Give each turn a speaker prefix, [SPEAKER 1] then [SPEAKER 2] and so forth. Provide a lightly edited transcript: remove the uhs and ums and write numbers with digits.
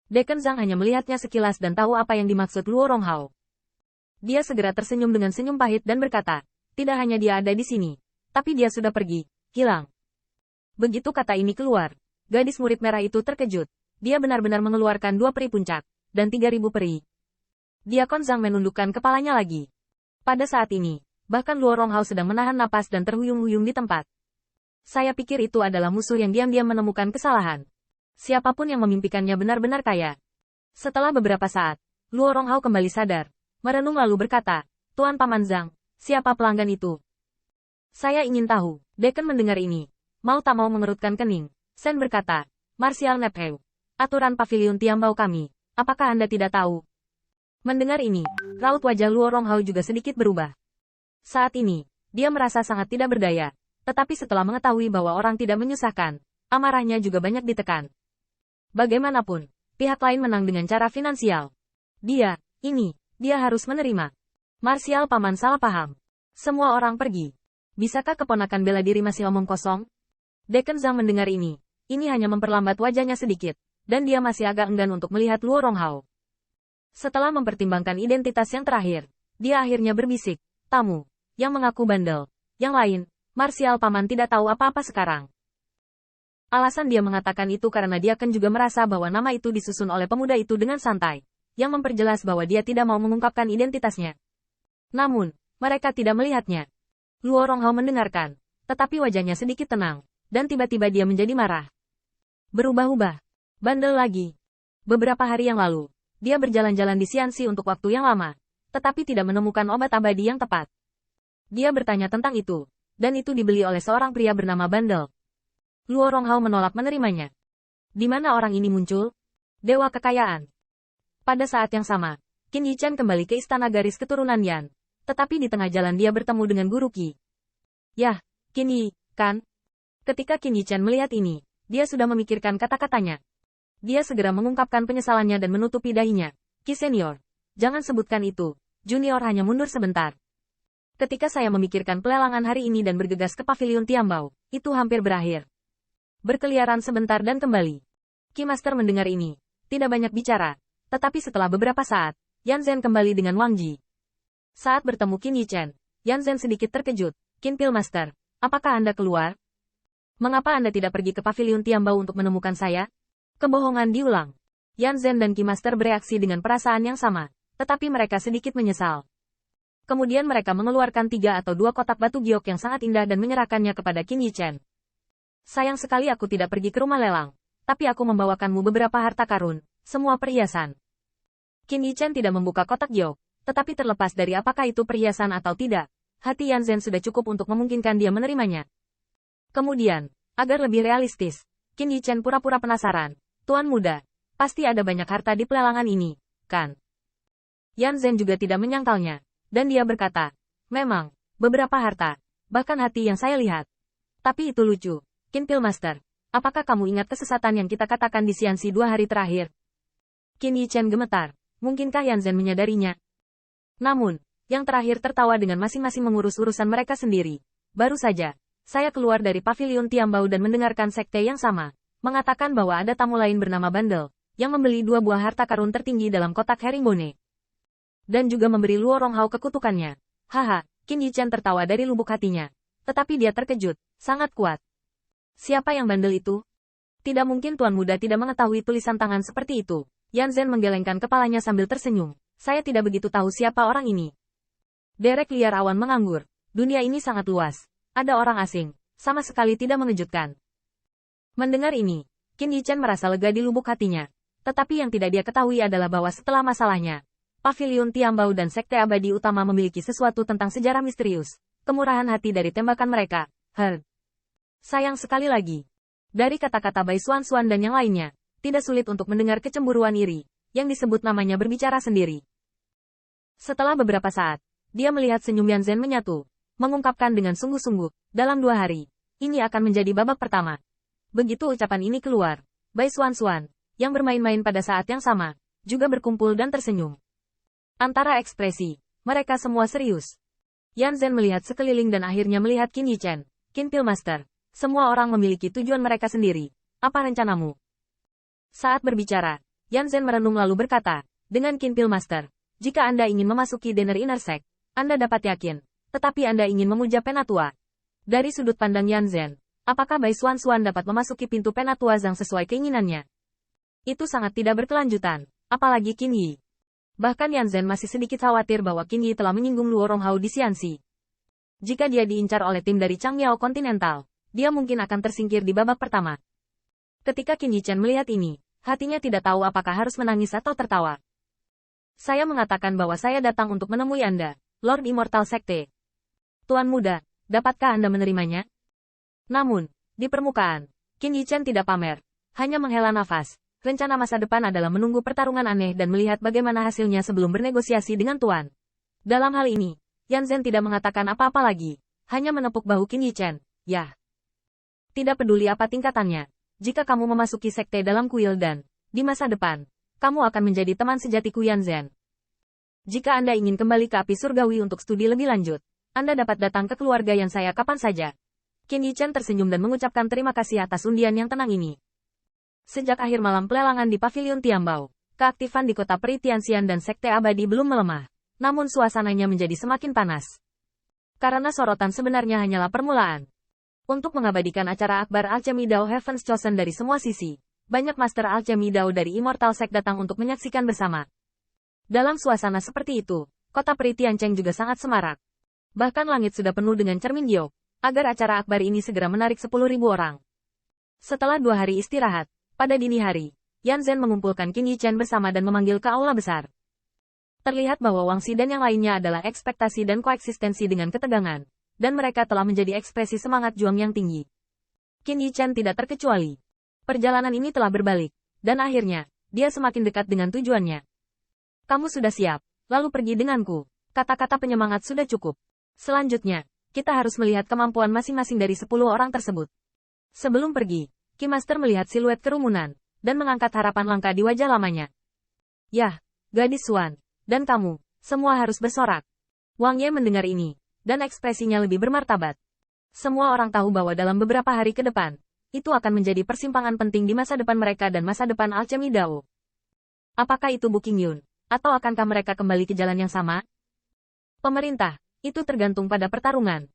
[SPEAKER 1] Dekan Zhang hanya melihatnya sekilas dan tahu apa yang dimaksud Luo Ronghao. Dia segera tersenyum dengan senyum pahit dan berkata, tidak hanya dia ada di sini, tapi dia sudah pergi, hilang. Begitu kata ini keluar, gadis murid merah itu terkejut. Dia benar-benar mengeluarkan 2 peri puncak, dan 3.000 peri. Diakon Zhang menundukkan kepalanya lagi. Pada saat ini, bahkan Luo Ronghao sedang menahan napas dan terhuyung-huyung di tempat. Saya pikir itu adalah musuh yang diam-diam menemukan kesalahan. Siapapun yang memimpikannya benar-benar kaya. Setelah beberapa saat, Luo Ronghao kembali sadar, merenung lalu berkata, Tuan Paman Zhang, siapa pelanggan itu? Saya ingin tahu. Dekan mendengar ini. Mau tak mau mengerutkan kening. Sen berkata, Martial Nepheu. Aturan pavilion Tiambao kami. Apakah Anda tidak tahu? Mendengar ini, raut wajah Luo Ronghao juga sedikit berubah. Saat ini, dia merasa sangat tidak berdaya. Tetapi setelah mengetahui bahwa orang tidak menyusahkan, amarahnya juga banyak ditekan. Bagaimanapun, pihak lain menang dengan cara finansial. Dia harus menerima. Martial Paman salah paham. Semua orang pergi. Bisakah keponakan bela diri masih omong kosong? Dekan Zhang mendengar ini hanya memperlambat wajahnya sedikit, dan dia masih agak enggan untuk melihat Luo Ronghao. Setelah mempertimbangkan identitas yang terakhir, dia akhirnya berbisik, tamu, yang mengaku bandel. Yang lain, Martial Paman tidak tahu apa-apa sekarang. Alasan dia mengatakan itu karena dia kan juga merasa bahwa nama itu disusun oleh pemuda itu dengan santai, yang memperjelas bahwa dia tidak mau mengungkapkan identitasnya. Namun, mereka tidak melihatnya. Luo Ronghao mendengarkan, tetapi wajahnya sedikit tenang, dan tiba-tiba dia menjadi marah. Berubah-ubah. Bandel lagi. Beberapa hari yang lalu, dia berjalan-jalan di Xianxi untuk waktu yang lama, tetapi tidak menemukan obat abadi yang tepat. Dia bertanya tentang itu, dan itu dibeli oleh seorang pria bernama Bandel. Luo Ronghao menolak menerimanya. Di mana orang ini muncul? Dewa kekayaan. Pada saat yang sama, Qin Yichan kembali ke istana garis keturunan Yan. Tetapi di tengah jalan dia bertemu dengan Guru Qi. Yah, Qin Yi, kan? Ketika Qin Yichan melihat ini, dia sudah memikirkan kata-katanya. Dia segera mengungkapkan penyesalannya dan menutupi dahinya. Qi Senior, jangan sebutkan itu. Junior hanya mundur sebentar. Ketika saya memikirkan pelelangan hari ini dan bergegas ke pavilion Tiambao, itu hampir berakhir. Berkeliaran sebentar dan kembali. Qi Master mendengar ini, tidak banyak bicara, tetapi setelah beberapa saat, Yan Zhen kembali dengan Wang Ji. Saat bertemu Qin Yichan, Yan Zhen sedikit terkejut. Qin Pil Master, apakah Anda keluar? Mengapa Anda tidak pergi ke pavilion Tiambao untuk menemukan saya? Kebohongan diulang. Yan Zhen dan Qi Master bereaksi dengan perasaan yang sama, tetapi mereka sedikit menyesal. Kemudian mereka mengeluarkan 3 atau 2 kotak batu giok yang sangat indah dan menyerahkannya kepada Qin Yichan. Sayang sekali aku tidak pergi ke rumah lelang, tapi aku membawakanmu beberapa harta karun, semua perhiasan. Qin Yichan tidak membuka kotak giok, tetapi terlepas dari apakah itu perhiasan atau tidak, hati Yan Zhen sudah cukup untuk memungkinkan dia menerimanya. Kemudian, agar lebih realistis, Qin Yichan pura-pura penasaran. Tuan muda, pasti ada banyak harta di pelelangan ini, kan? Yan Zhen juga tidak menyangkalnya, dan dia berkata, memang, beberapa harta, bahkan hati yang saya lihat. Tapi itu lucu. Qin Pil Master, apakah kamu ingat kesesatan yang kita katakan di Xianxi 2 hari terakhir? Qin Yichan gemetar. Mungkinkah Yan Zhen menyadarinya? Namun, yang terakhir tertawa dengan masing-masing mengurus urusan mereka sendiri. Baru saja, saya keluar dari pavilion Tiambao dan mendengarkan sekte yang sama, mengatakan bahwa ada tamu lain bernama Bandel, yang membeli 2 buah harta karun tertinggi dalam kotak herringbone. Dan juga memberi Luo Ronghao kekutukannya. Haha, Qin Yichan tertawa dari lubuk hatinya. Tetapi dia terkejut, sangat kuat. Siapa yang bandel itu? Tidak mungkin Tuan Muda tidak mengetahui tulisan tangan seperti itu. Yan Zhen menggelengkan kepalanya sambil tersenyum. Saya tidak begitu tahu siapa orang ini. Derek liar awan menganggur. Dunia ini sangat luas. Ada orang asing. Sama sekali tidak mengejutkan. Mendengar ini, Qin Yichan merasa lega di lubuk hatinya. Tetapi yang tidak dia ketahui adalah bahwa setelah masalahnya, pavilion Tiambao dan sekte abadi utama memiliki sesuatu tentang sejarah misterius. Kemurahan hati dari tembakan mereka. Sayang sekali lagi. Dari kata-kata Bai Xuan dan yang lainnya, tidak sulit untuk mendengar kecemburuan iri, yang disebut namanya berbicara sendiri. Setelah beberapa saat, dia melihat senyum Yan Zhen menyatu, mengungkapkan dengan sungguh-sungguh, dalam 2 hari, ini akan menjadi babak pertama. Begitu ucapan ini keluar, Bai Xuan, yang bermain-main pada saat yang sama, juga berkumpul dan tersenyum. Antara ekspresi, mereka semua serius. Yan Zhen melihat sekeliling dan akhirnya melihat Qin Yichan. Qin Pil Master. Semua orang memiliki tujuan mereka sendiri. Apa rencanamu? Saat berbicara, Yan Zhen merenung lalu berkata, dengan Qin Pil Master, jika Anda ingin memasuki Denner Inner Sect, Anda dapat yakin, tetapi Anda ingin memuja Penatua. Dari sudut pandang Yan Zhen, apakah Bai Xuan dapat memasuki pintu Penatua Zhang sesuai keinginannya? Itu sangat tidak berkelanjutan, apalagi Qin Yi. Bahkan Yan Zhen masih sedikit khawatir bahwa Qin Yi telah menyinggung Luo Ronghao di Xianxi. Jika dia diincar oleh tim dari Changmiao Continental, dia mungkin akan tersingkir di babak pertama. Ketika Qin Yi Chen melihat ini, hatinya tidak tahu apakah harus menangis atau tertawa. Saya mengatakan bahwa saya datang untuk menemui Anda, Lord Immortal Sekte. Tuan muda, dapatkah Anda menerimanya? Namun, di permukaan, Qin Yi Chen tidak pamer, hanya menghela nafas. Rencana masa depan adalah menunggu pertarungan aneh dan melihat bagaimana hasilnya sebelum bernegosiasi dengan Tuan. Dalam hal ini, Yan Zhen tidak mengatakan apa-apa lagi, hanya menepuk bahu Qin Yi Chen. Ya. Tidak peduli apa tingkatannya, jika kamu memasuki sekte dalam kuil dan, di masa depan, kamu akan menjadi teman sejatiku Yan Zhen. Jika Anda ingin kembali ke api surgawi untuk studi lebih lanjut, Anda dapat datang ke keluarga yang saya kapan saja. Qin Yi Chen tersenyum dan mengucapkan terima kasih atas undian yang tenang ini. Sejak akhir malam pelelangan di Pavilion Tiambao, keaktifan di kota Peri Tianxian dan Sekte Abadi belum melemah, namun suasananya menjadi semakin panas. Karena sorotan sebenarnya hanyalah permulaan. Untuk mengabadikan acara Akbar Alchemy Dao Heaven's Chosen dari semua sisi, banyak Master Alchemy Dao dari Immortal Sect datang untuk menyaksikan bersama. Dalam suasana seperti itu, kota Peri Tiancheng juga sangat semarak. Bahkan langit sudah penuh dengan cermin giok, agar acara akbar ini segera menarik 10.000 orang. Setelah 2 hari istirahat, pada dini hari, Yan Zhen mengumpulkan Qin Yi Chen bersama dan memanggil ke aula besar. Terlihat bahwa Wang Xi dan yang lainnya adalah ekspektasi dan koeksistensi dengan ketegangan, dan mereka telah menjadi ekspresi semangat juang yang tinggi. Qin Yi Chen tidak terkecuali. Perjalanan ini telah berbalik, dan akhirnya, dia semakin dekat dengan tujuannya. Kamu sudah siap, lalu pergi denganku. Kata-kata penyemangat sudah cukup. Selanjutnya, kita harus melihat kemampuan masing-masing dari 10 orang tersebut. Sebelum pergi, Qi Master melihat siluet kerumunan, dan mengangkat harapan langka di wajah lamanya. Yah, gadis Xuan, dan kamu, semua harus bersorak. Wang Ye mendengar ini, dan ekspresinya lebih bermartabat. Semua orang tahu bahwa dalam beberapa hari ke depan, itu akan menjadi persimpangan penting di masa depan mereka dan masa depan Alchemy Dao. Apakah itu Bu Qingyun, atau akankah mereka kembali ke jalan yang sama? Pemerintah, itu tergantung pada pertarungan.